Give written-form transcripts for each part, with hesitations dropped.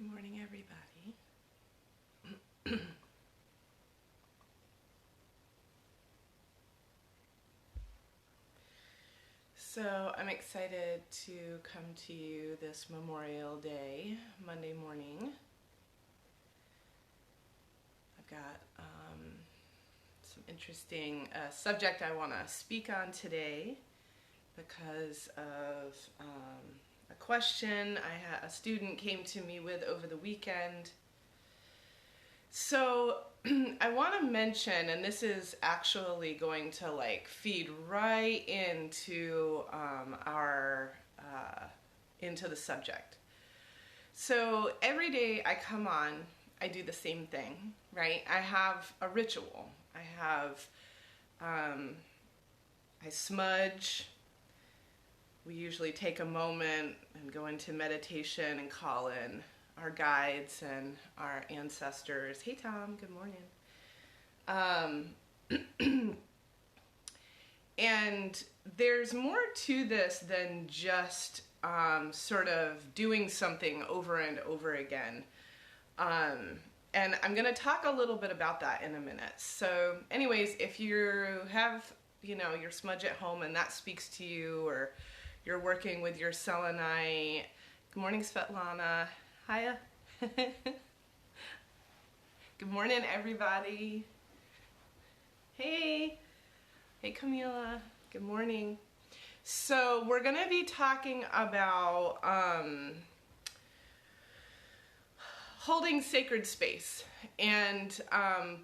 Good morning, everybody. So I'm excited to come to you this Memorial Day, Monday morning. I've got some interesting subject I want to speak on today because of a question a student came to me with over the weekend. So I want to mention, and this is actually going to feed right into into the subject. So every day I come on, I do the same thing, right? I have a ritual. I smudge. We usually take a moment and go into meditation and call in our guides and our ancestors. Hey Tom, good morning. And there's more to this than just sort of doing something over and over again. And I'm going to talk a little bit about that in a minute. So anyways, if you have, your smudge at home and that speaks to you, or you're working with your selenite. Good morning, Svetlana. Hiya. Good morning, everybody. Hey. Hey, Camila. Good morning. So we're going to be talking about holding sacred space. And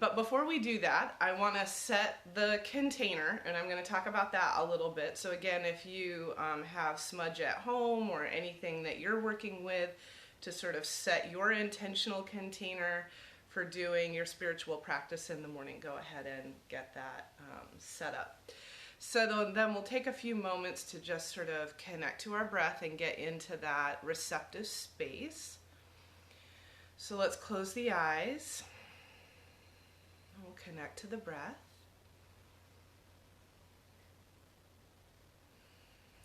but before we do that, I want to set the container, and I'm going to talk about that a little bit. So again, if you have smudge at home or anything that you're working with to sort of set your intentional container for doing your spiritual practice in the morning, go ahead and get that set up. So then we'll take a few moments to just sort of connect to our breath and get into that receptive space. So let's close the eyes. We'll connect to the breath.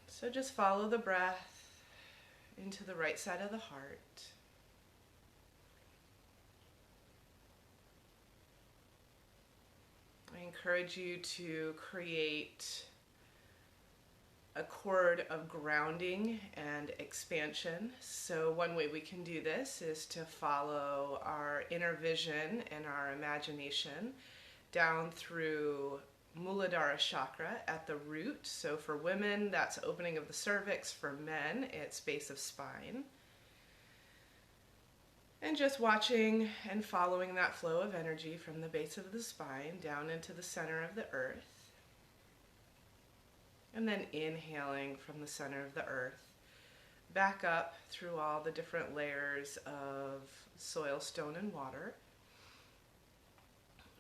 So just follow the breath into the right side of the heart. I encourage you to create a cord of grounding and expansion. So one way we can do this is to follow our inner vision and our imagination down through Muladhara chakra at the root. So for women, that's opening of the cervix. For men, it's base of spine. And just watching and following that flow of energy from the base of the spine down into the center of the earth. And then inhaling from the center of the earth, back up through all the different layers of soil, stone, and water.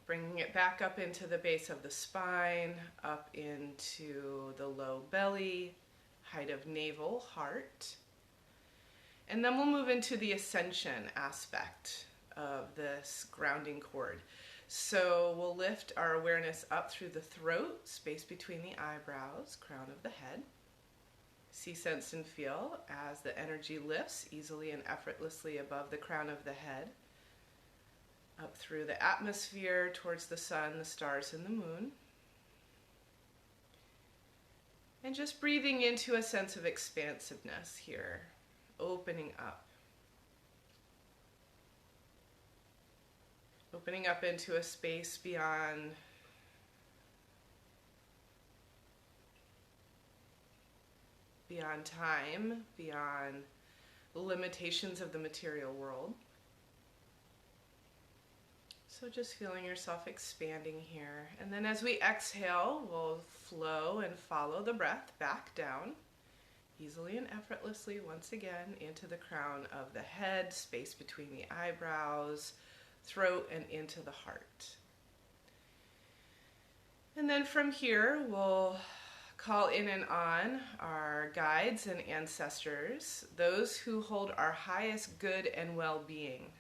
Bringing it back up into the base of the spine, up into the low belly, height of navel, heart. And then we'll move into the ascension aspect of this grounding cord. So we'll lift our awareness up through the throat, space between the eyebrows, crown of the head. See, sense, and feel as the energy lifts easily and effortlessly above the crown of the head, up through the atmosphere towards the sun, the stars, and the moon. And just breathing into a sense of expansiveness here, opening up. Opening up into a space beyond time, beyond the limitations of the material world. So just feeling yourself expanding here. And then as we exhale, we'll flow and follow the breath back down, easily and effortlessly once again into the crown of the head, space between the eyebrows, throat, and into the heart. And then from here, we'll call in and on our guides and ancestors, those who hold our highest good and well-being.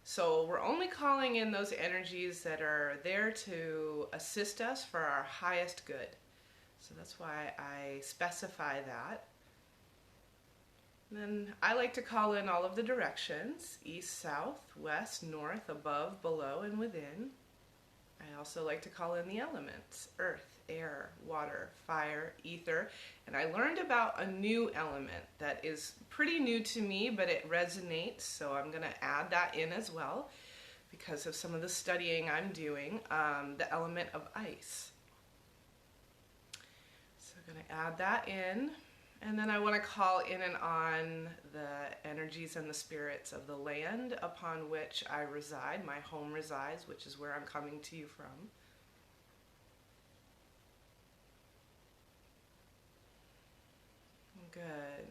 So we're only calling in those energies that are there to assist us for our highest good. So that's why I specify that. Then I like to call in all of the directions: east, south, west, north, above, below, and within. I also like to call in the elements: earth, air, water, fire, ether. And I learned about a new element that is pretty new to me, but it resonates, so I'm going to add that in as well because of some of the studying I'm doing, the element of ice. So I'm going to add that in. And then I want to call in and on the energies and the spirits of the land upon which I reside, my home resides, which is where I'm coming to you from. Good.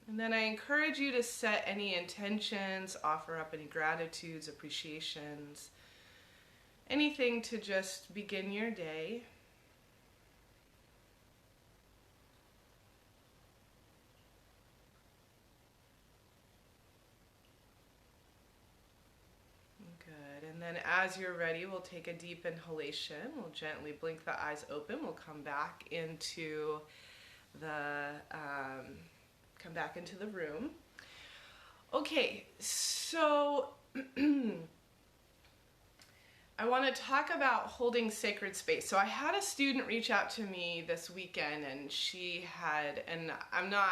And then I encourage you to set any intentions, offer up any gratitudes, appreciations, anything to just begin your day. Good. And then as you're ready, we'll take a deep inhalation. We'll gently blink the eyes open. We'll come back into the room. Okay, so I want to talk about holding sacred space. So I had a student reach out to me this weekend, and she had, and I'm not,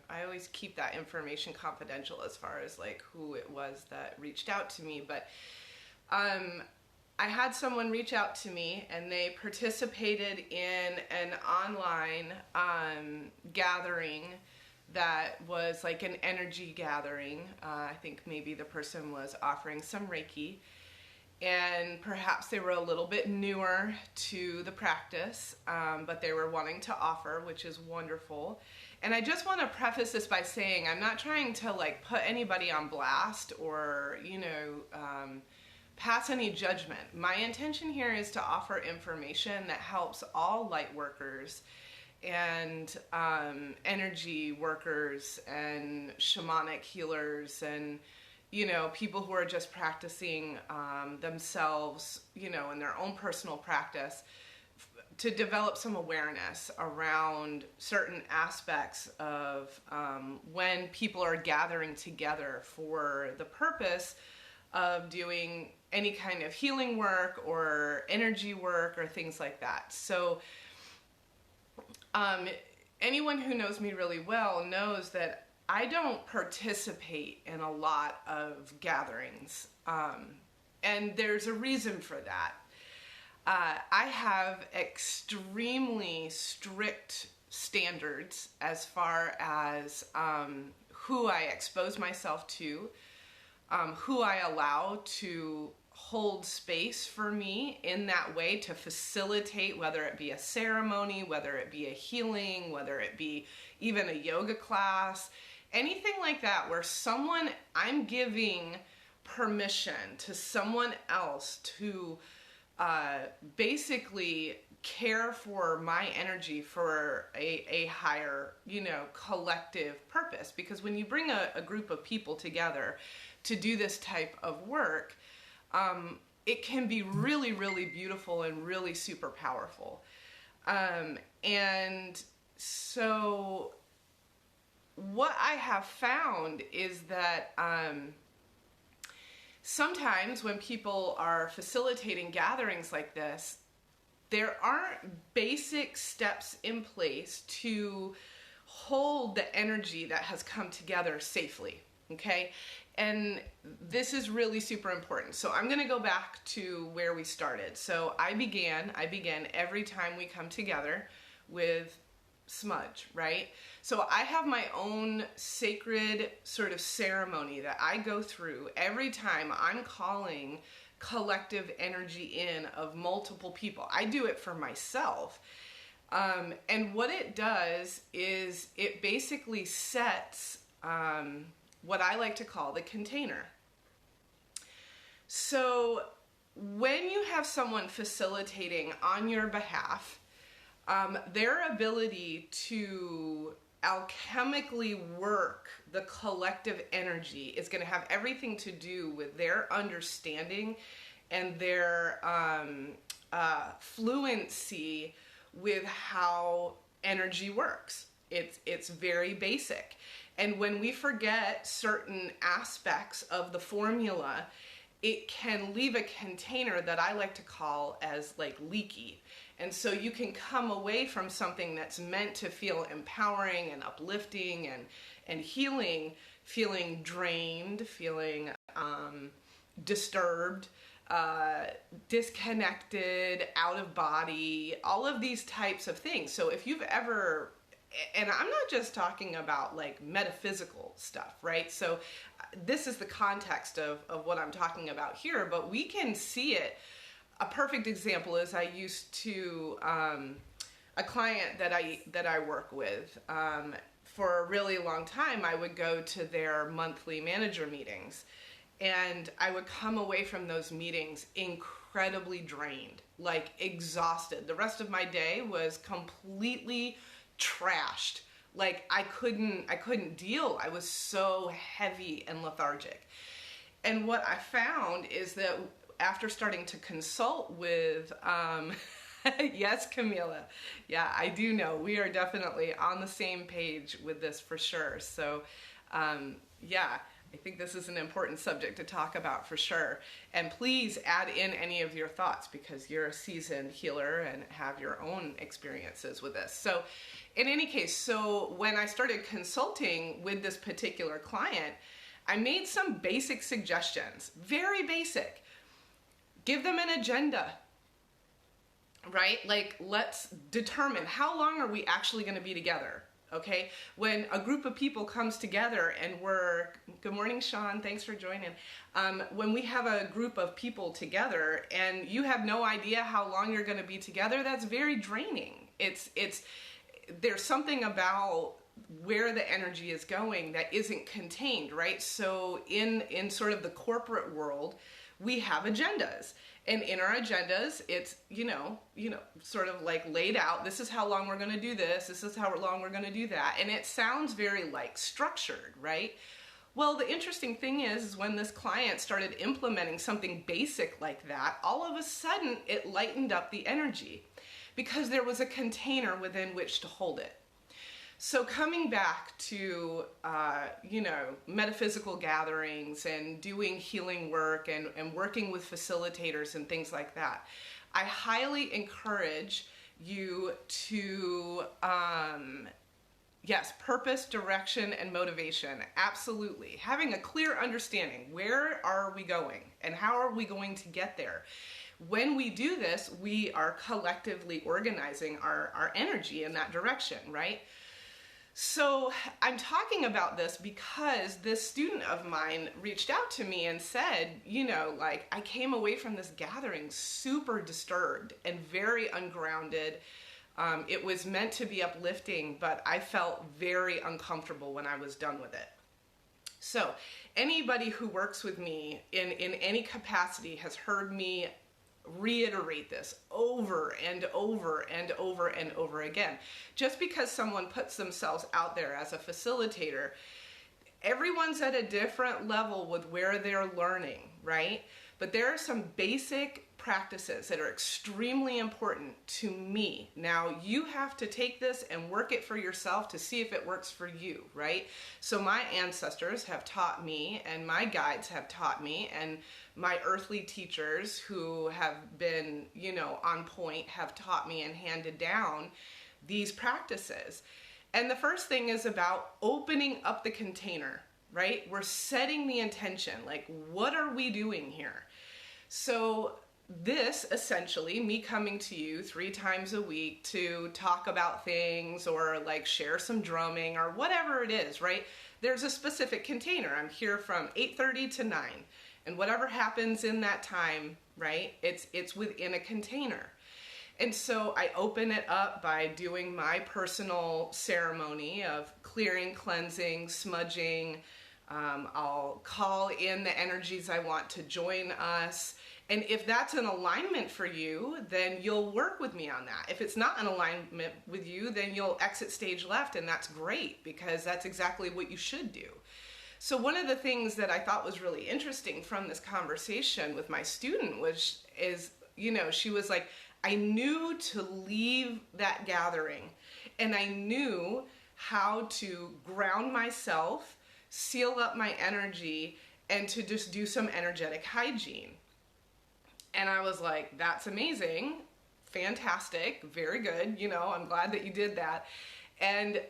I always keep that information confidential as far as like who it was that reached out to me, but I had someone reach out to me, and they participated in an online gathering that was like an energy gathering. I think maybe the person was offering some Reiki, and perhaps they were a little bit newer to the practice, but they were wanting to offer, which is wonderful. And I just want to preface this by saying I'm not trying to like put anybody on blast or, pass any judgment. My intention here is to offer information that helps all light workers and energy workers and shamanic healers and people who are just practicing themselves, in their own personal practice, to develop some awareness around certain aspects of when people are gathering together for the purpose of doing any kind of healing work or energy work or things like that. So anyone who knows me really well knows that I don't participate in a lot of gatherings, and there's a reason for that. I have extremely strict standards as far as who I expose myself to, who I allow to hold space for me in that way to facilitate, whether it be a ceremony, whether it be a healing, whether it be even a yoga class, anything like that, where I'm giving permission to someone else to basically care for my energy for a higher, collective purpose. Because when you bring a group of people together to do this type of work, it can be really, really beautiful and really super powerful. And so what I have found is that sometimes when people are facilitating gatherings like this, there aren't basic steps in place to hold the energy that has come together safely, okay? And this is really super important. So I'm going to go back to where we started. So I began every time we come together with smudge, right? So I have my own sacred sort of ceremony that I go through every time I'm calling collective energy in of multiple people. I do it for myself. And what it does is it basically sets what I like to call the container. So when you have someone facilitating on your behalf, their ability to alchemically work the collective energy is going to have everything to do with their understanding and their fluency with how energy works. It's very basic. And when we forget certain aspects of the formula, it can leave a container that I like to call as like leaky. And so you can come away from something that's meant to feel empowering and uplifting and healing, feeling drained, feeling disturbed, disconnected, out of body, all of these types of things. So if you've ever, and I'm not just talking about like metaphysical stuff, right? So this is the context of what I'm talking about here, but we can see it. A perfect example is I used to, a client that I work with, for a really long time, I would go to their monthly manager meetings, and I would come away from those meetings incredibly drained, like exhausted. The rest of my day was completely trashed. Like I couldn't deal. I was so heavy and lethargic. And what I found is that after starting to consult with, yes, Camila. Yeah, I do know. We are definitely on the same page with this for sure. So, yeah, I think this is an important subject to talk about for sure. And please add in any of your thoughts because you're a seasoned healer and have your own experiences with this. So in any case, so when I started consulting with this particular client, I made some basic suggestions, very basic. Give them an agenda, right? Like, let's determine how long are we actually going to be together, okay? When a group of people comes together and good morning, Sean, thanks for joining. When we have a group of people together and you have no idea how long you're going to be together, that's very draining. There's something about where the energy is going that isn't contained, right? So in sort of the corporate world, we have agendas. And in our agendas, it's, sort of like laid out. This is how long we're going to do this. This is how long we're going to do that. And it sounds very like structured, right? Well, the interesting thing is when this client started implementing something basic like that, all of a sudden it lightened up the energy because there was a container within which to hold it. So coming back to, metaphysical gatherings and doing healing work and working with facilitators and things like that, I highly encourage you to, purpose, direction, and motivation. Absolutely. Having a clear understanding, where are we going and how are we going to get there? When we do this, we are collectively organizing our energy in that direction, right? So I'm talking about this because this student of mine reached out to me and said, I came away from this gathering super disturbed and very ungrounded. It was meant to be uplifting, but I felt very uncomfortable when I was done with it. So anybody who works with me in any capacity has heard me reiterate this over and over and over and over again. Just because someone puts themselves out there as a facilitator, everyone's at a different level with where they're learning, right? But there are some basic practices that are extremely important to me. Now, you have to take this and work it for yourself to see if it works for you, right? So my ancestors have taught me, and my guides have taught me, and my earthly teachers who have been, on point have taught me and handed down these practices. And the first thing is about opening up the container, right? We're setting the intention, like, what are we doing here? So this, essentially, me coming to you 3 times a week to talk about things or like share some drumming or whatever it is, right? There's a specific container. I'm here from 8:30 to 9. And whatever happens in that time, right, it's within a container. And so I open it up by doing my personal ceremony of clearing, cleansing, smudging. I'll call in the energies I want to join us. And if that's an alignment for you, then you'll work with me on that. If it's not an alignment with you, then you'll exit stage left, and that's great because that's exactly what you should do. So one of the things that I thought was really interesting from this conversation with my student is, she was like, I knew to leave that gathering, and I knew how to ground myself, seal up my energy, and to just do some energetic hygiene. And I was like, that's amazing, fantastic, very good, you know, I'm glad that you did that. And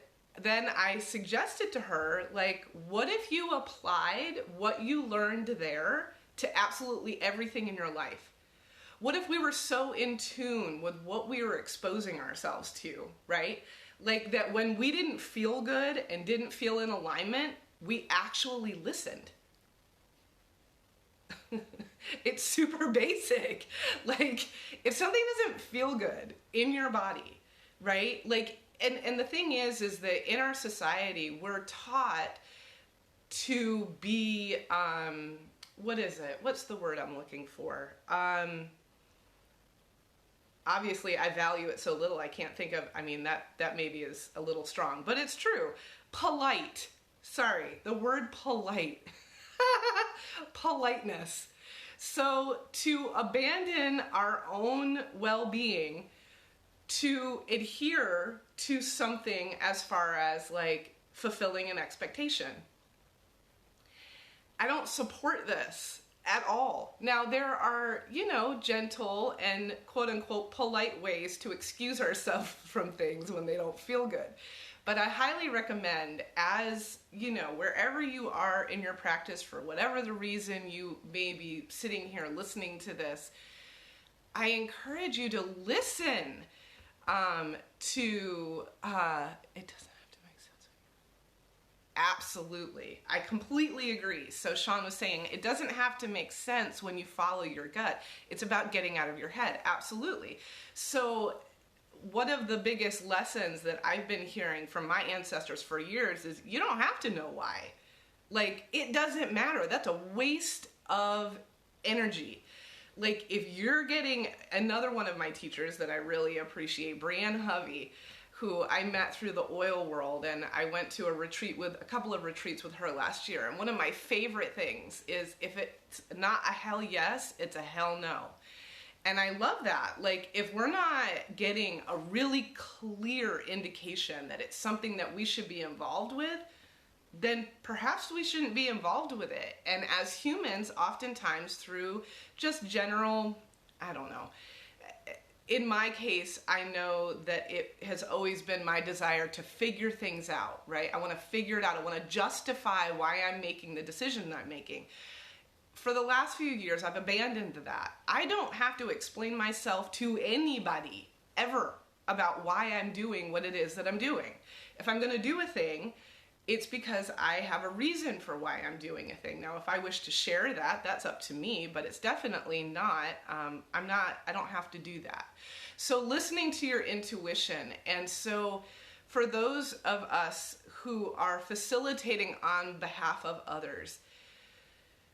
then I suggested to her, like, what if you applied what you learned there to absolutely everything in your life? What if we were so in tune with what we were exposing ourselves to, right? Like that when we didn't feel good and didn't feel in alignment, we actually listened. It's super basic. Like if something doesn't feel good in your body, right? Like, and the thing is that in our society, we're taught to be, what is it? What's the word I'm looking for? Obviously, I value it so little, I can't think of, I mean, that maybe is a little strong, but it's true. Polite. Sorry, the word polite. Politeness. So to abandon our own well-being, to adhere to something as far as like fulfilling an expectation. I don't support this at all. Now there are, you know, gentle and quote unquote polite ways to excuse ourselves from things when they don't feel good. But I highly recommend, as you know, wherever you are in your practice, for whatever the reason you may be sitting here listening to this, I encourage you to listen to, it doesn't have to make sense. Absolutely. I completely agree. So Sean was saying, it doesn't have to make sense when you follow your gut. It's about getting out of your head. Absolutely. So one of the biggest lessons that I've been hearing from my ancestors for years is you don't have to know why. Like, it doesn't matter. That's a waste of energy. Like, if you're getting, another one of my teachers that I really appreciate, Brianne Hovey, who I met through the oil world, and I went to a couple of retreats with her last year. And one of my favorite things is if it's not a hell yes, it's a hell no. And I love that. Like, if we're not getting a really clear indication that it's something that we should be involved with, then perhaps we shouldn't be involved with it. And as humans, oftentimes through just general, I don't know. In my case, I know that it has always been my desire to figure things out, right? I want to figure it out. I want to justify why I'm making the decision that I'm making. For the last few years, I've abandoned that. I don't have to explain myself to anybody ever about why I'm doing what it is that I'm doing. If I'm going to do a thing, it's because I have a reason for why I'm doing a thing. Now, if I wish to share that, that's up to me, but it's definitely not, I don't have to do that. So listening to your intuition. And so for those of us who are facilitating on behalf of others,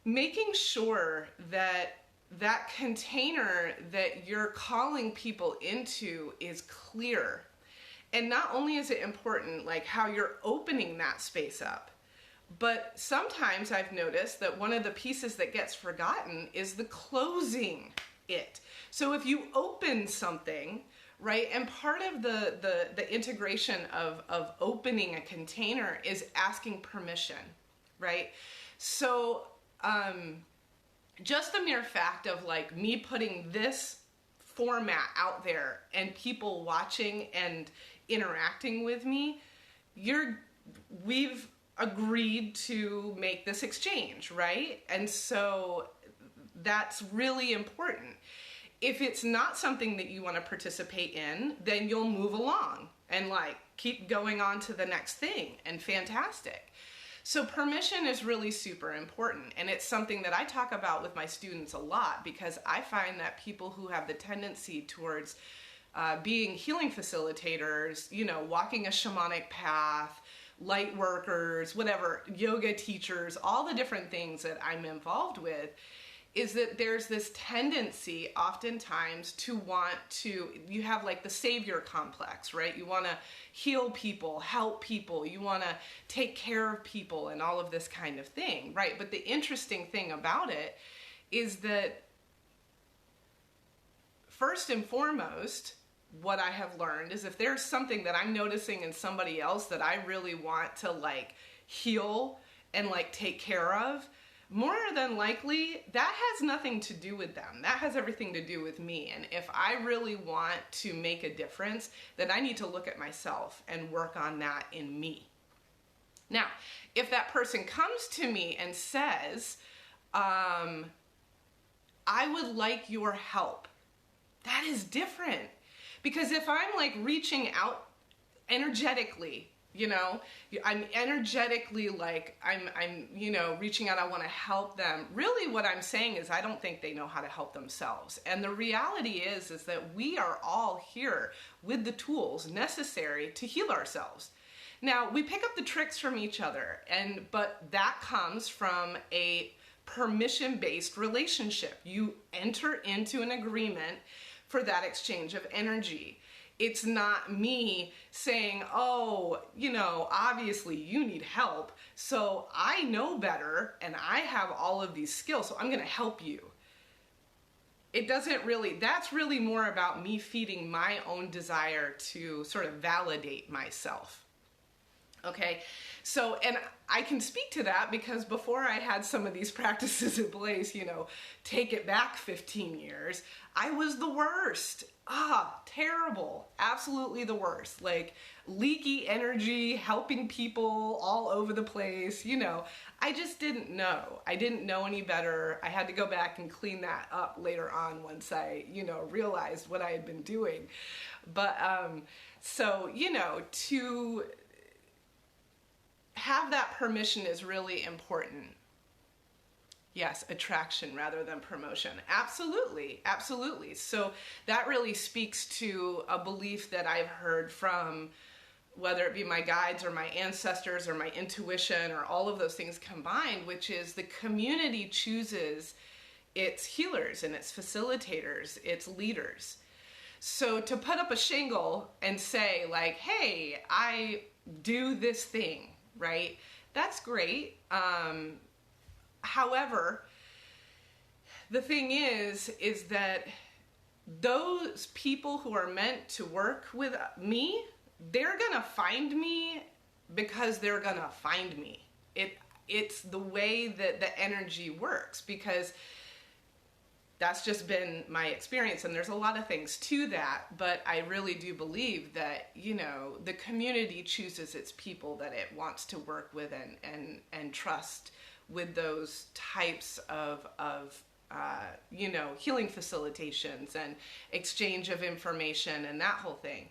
making sure that that container that you're calling people into is clear. And not only is it important, like how you're opening that space up, but sometimes I've noticed that one of the pieces that gets forgotten is the closing it. So if you open something, right, and part of the integration of opening a container is asking permission, right? So just the mere fact of like me putting this format out there and people watching and interacting with me, we've agreed to make this exchange, right? And so that's really important. If it's not something that you want to participate in, then you'll move along and like keep going on to the next thing, and fantastic. So permission is really super important, and it's something that I talk about with my students a lot, because I find that people who have the tendency towards being healing facilitators, you know, walking a shamanic path, light workers, whatever, yoga teachers, all the different things that I'm involved with, is that there's this tendency oftentimes to want to, you have like the savior complex, right? You want to heal people, help people, you want to take care of people and all of this kind of thing, right? But the interesting thing about it is that first and foremost, what I have learned is if there's something that I'm noticing in somebody else that I really want to like heal and like take care of, more than likely that has nothing to do with them. That has everything to do with me. And if I really want to make a difference, then I need to look at myself and work on that in me. Now, if that person comes to me and says, I would like your help, that is different. Because if I'm like reaching out energetically, you know, I'm energetically like, I'm, you know, reaching out, I want to help them. Really what I'm saying is I don't think they know how to help themselves. And the reality is that we are all here with the tools necessary to heal ourselves. Now, we pick up the tricks from each other, but that comes from a permission-based relationship. You enter into an agreement for that exchange of energy. It's not me saying, oh, you know, obviously you need help, so I know better and I have all of these skills, so I'm going to help you. It doesn't really, that's really more about me feeding my own desire to sort of validate myself. Okay, so, and I can speak to that because before I had some of these practices in place, you know, take it back 15 years, I was the worst. Terrible. Absolutely the worst. Like leaky energy, helping people all over the place, you know. I just didn't know. I didn't know any better. I had to go back and clean that up later on once I, you know, realized what I had been doing. But, so, you know, to have that permission is really important. Yes, attraction rather than promotion. Absolutely, absolutely. So that really speaks to a belief that I've heard from, whether it be my guides or my ancestors or my intuition or all of those things combined, which is the community chooses its healers and its facilitators, its leaders. So to put up a shingle and say like, hey, I do this thing, right? That's great. However, the thing is that those people who are meant to work with me, they're gonna find me because they're gonna find me. It's the way that the energy works, because that's just been my experience, and there's a lot of things to that, but I really do believe that, you know, the community chooses its people that it wants to work with and trust with those types of you know, healing facilitations and exchange of information and that whole thing.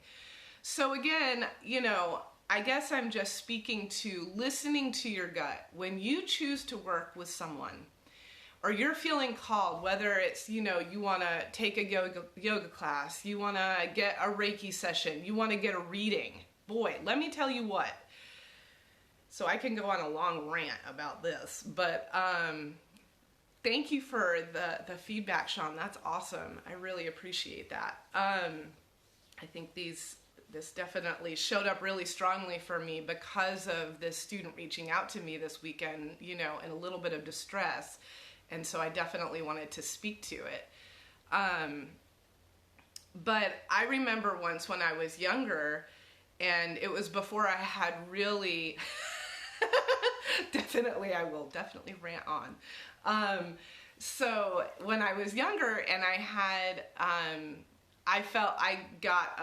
So again, you know, I guess I'm just speaking to listening to your gut. When you choose to work with someone, or you're feeling called, whether it's, you know, you want to take a yoga class, you want to get a Reiki session, you want to get a reading. Boy, let me tell you what. So I can go on a long rant about this, but thank you for the feedback, Sean. That's awesome. I really appreciate that. I think this definitely showed up really strongly for me because of this student reaching out to me this weekend, you know, in a little bit of distress. And so I definitely wanted to speak to it. But I remember once when I was younger, and it was before I had really, I will definitely rant on. So when I was younger and I had, I felt I got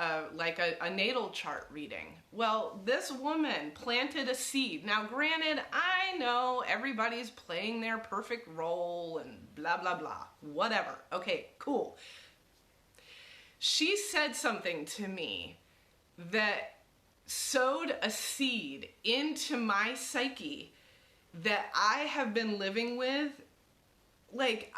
a natal chart reading. Well, this woman planted a seed. Now, granted, I know everybody's playing their perfect role and blah, blah, blah, whatever. Okay, cool. She said something to me that sowed a seed into my psyche that I have been living with. Like,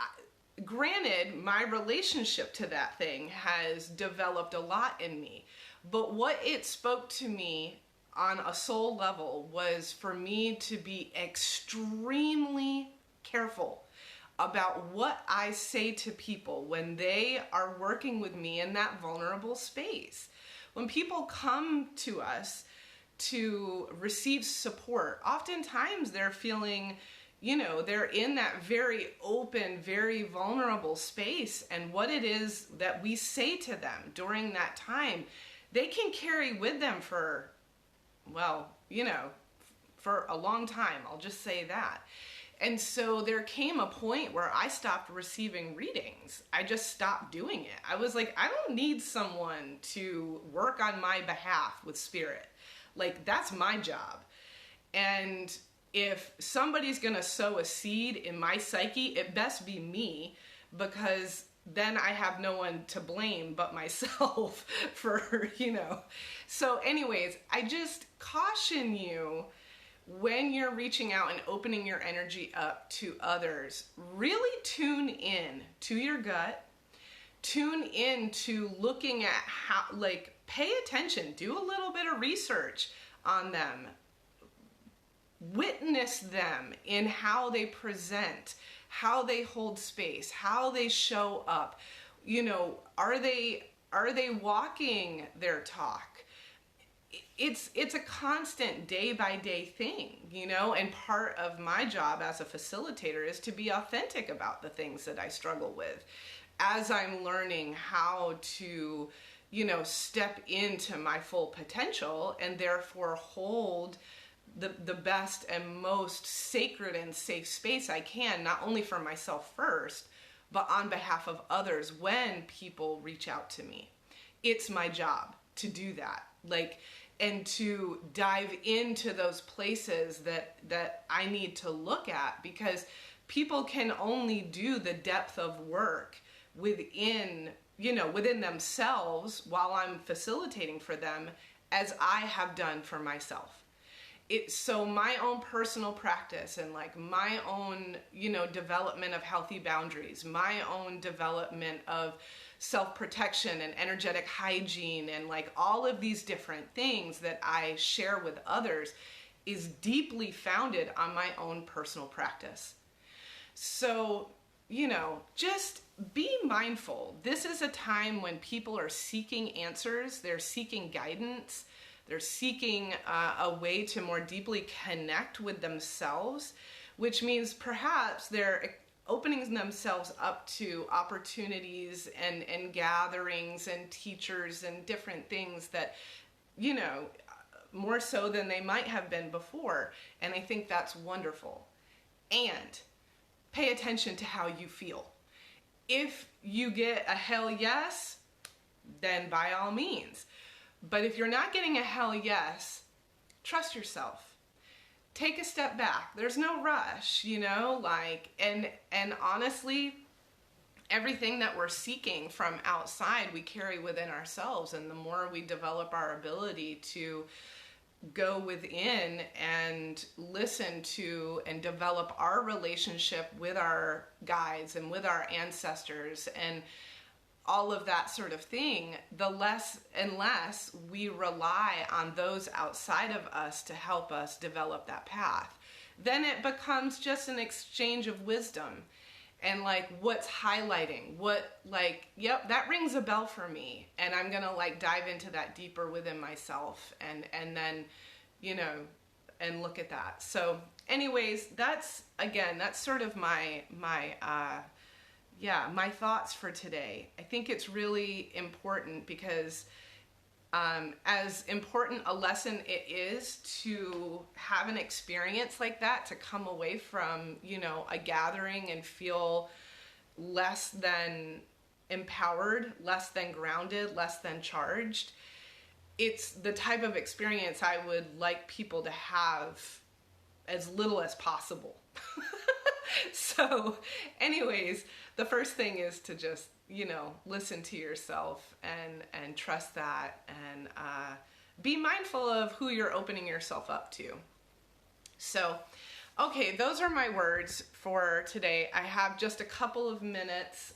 granted, my relationship to that thing has developed a lot in me, but what it spoke to me on a soul level was for me to be extremely careful about what I say to people when they are working with me in that vulnerable space. When people come to us to receive support, oftentimes they're feeling, they're in that very open, very vulnerable space. And what it is that we say to them during that time, they can carry with them for, well, for a long time. I'll just say that. And so there came a point where I stopped receiving readings. I just stopped doing it. I was like, I don't need someone to work on my behalf with spirit. Like, that's my job. And if somebody's gonna sow a seed in my psyche, it best be me, because then I have no one to blame but myself for, So anyways, I just caution you, when you're reaching out and opening your energy up to others, really tune in to your gut, tune in to looking at how, pay attention, do a little bit of research on them, witness them in how they present, how they hold space, how they show up. Are they walking their talk? It's a constant day by day thing, and part of my job as a facilitator is to be authentic about the things that I struggle with as I'm learning how to, step into my full potential and therefore hold the best and most sacred and safe space I can, not only for myself first, but on behalf of others when people reach out to me. It's my job to do that. And to dive into those places that I need to look at, because people can only do the depth of work within themselves while I'm facilitating for them as I have done for myself. So my own personal practice and my own, development of healthy boundaries, my own development of self-protection and energetic hygiene and all of these different things that I share with others is deeply founded on my own personal practice. So, just be mindful. This is a time when people are seeking answers, they're seeking guidance, they're seeking a way to more deeply connect with themselves, which means perhaps they're opening themselves up to opportunities and gatherings and teachers and different things that, more so than they might have been before. And I think that's wonderful. And pay attention to how you feel. If you get a hell yes, then by all means. But if you're not getting a hell yes, trust yourself. Take a step back. There's no rush, and honestly, everything that we're seeking from outside, we carry within ourselves. And the more we develop our ability to go within and listen to and develop our relationship with our guides and with our ancestors and all of that sort of thing, the less and less we rely on those outside of us to help us develop that path. Then it becomes just an exchange of wisdom and what's highlighting, yep, that rings a bell for me. And I'm gonna dive into that deeper within myself and then, and look at that. So anyways, that's sort of my thoughts for today. I think it's really important because as important a lesson it is to have an experience like that, to come away from, a gathering and feel less than empowered, less than grounded, less than charged. It's the type of experience I would like people to have as little as possible. So anyways, the first thing is to just, listen to yourself and trust that and be mindful of who you're opening yourself up to. So, okay, those are my words for today. I have just a couple of minutes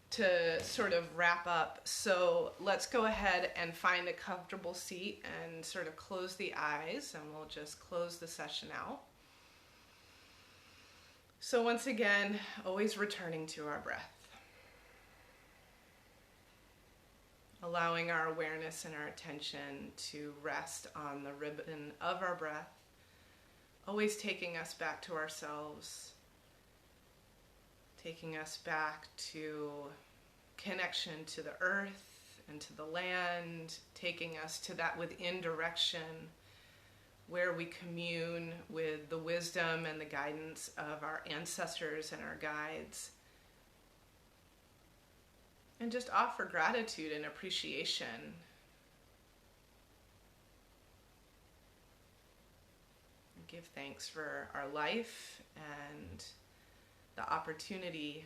to sort of wrap up. So let's go ahead and find a comfortable seat and sort of close the eyes, and we'll just close the session out. So once again, always returning to our breath. Allowing our awareness and our attention to rest on the ribbon of our breath, always taking us back to ourselves, taking us back to connection to the earth and to the land, taking us to that within direction where we commune with the wisdom and the guidance of our ancestors and our guides. And just offer gratitude and appreciation. And give thanks for our life and the opportunity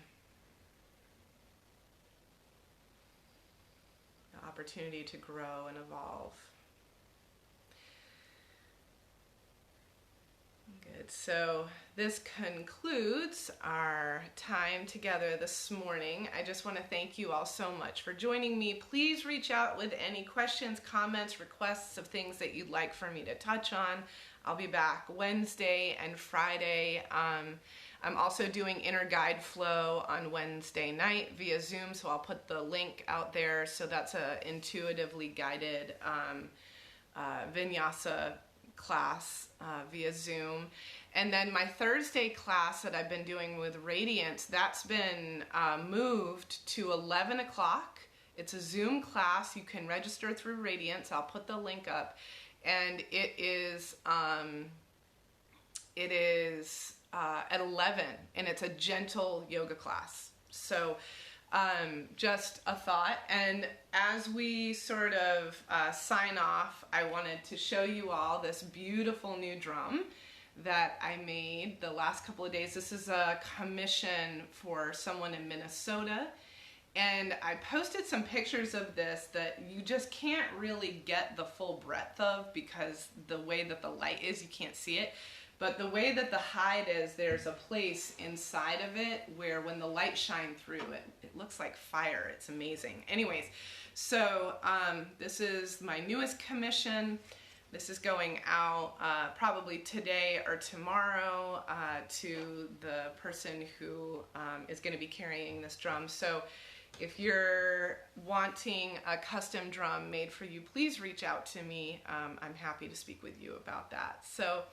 to grow and evolve. Good. So this concludes our time together this morning. I just want to thank you all so much for joining me. Please reach out with any questions, comments, requests of things that you'd like for me to touch on. I'll be back Wednesday and Friday. I'm also doing Inner Guide Flow on Wednesday night via Zoom, so I'll put the link out there. So that's a intuitively guided vinyasa class via Zoom. And then my Thursday class that I've been doing with Radiance, that's been moved to 11 o'clock. It's a Zoom class. You can register through Radiance. I'll put the link up. And it is at 11, and it's a gentle yoga class. So just a thought. And as we sort of sign off, I wanted to show you all this beautiful new drum that I made the last couple of days. This is a commission for someone in Minnesota. And I posted some pictures of this that you just can't really get the full breadth of because the way that the light is, you can't see it. But the way that the hide is, there's a place inside of it where when the light shines through it, it looks like fire. It's amazing. Anyways, so this is my newest commission. This is going out probably today or tomorrow to the person who is going to be carrying this drum. So if you're wanting a custom drum made for you, please reach out to me. I'm happy to speak with you about that. So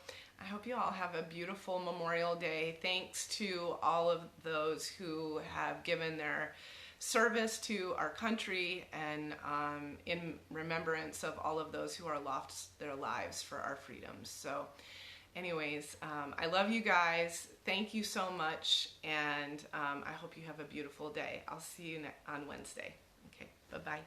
I hope you all have a beautiful Memorial Day. Thanks to all of those who have given their service to our country and in remembrance of all of those who are lost their lives for our freedoms. So anyways, I love you guys. Thank you so much. And I hope you have a beautiful day. I'll see you on Wednesday. Okay, bye-bye.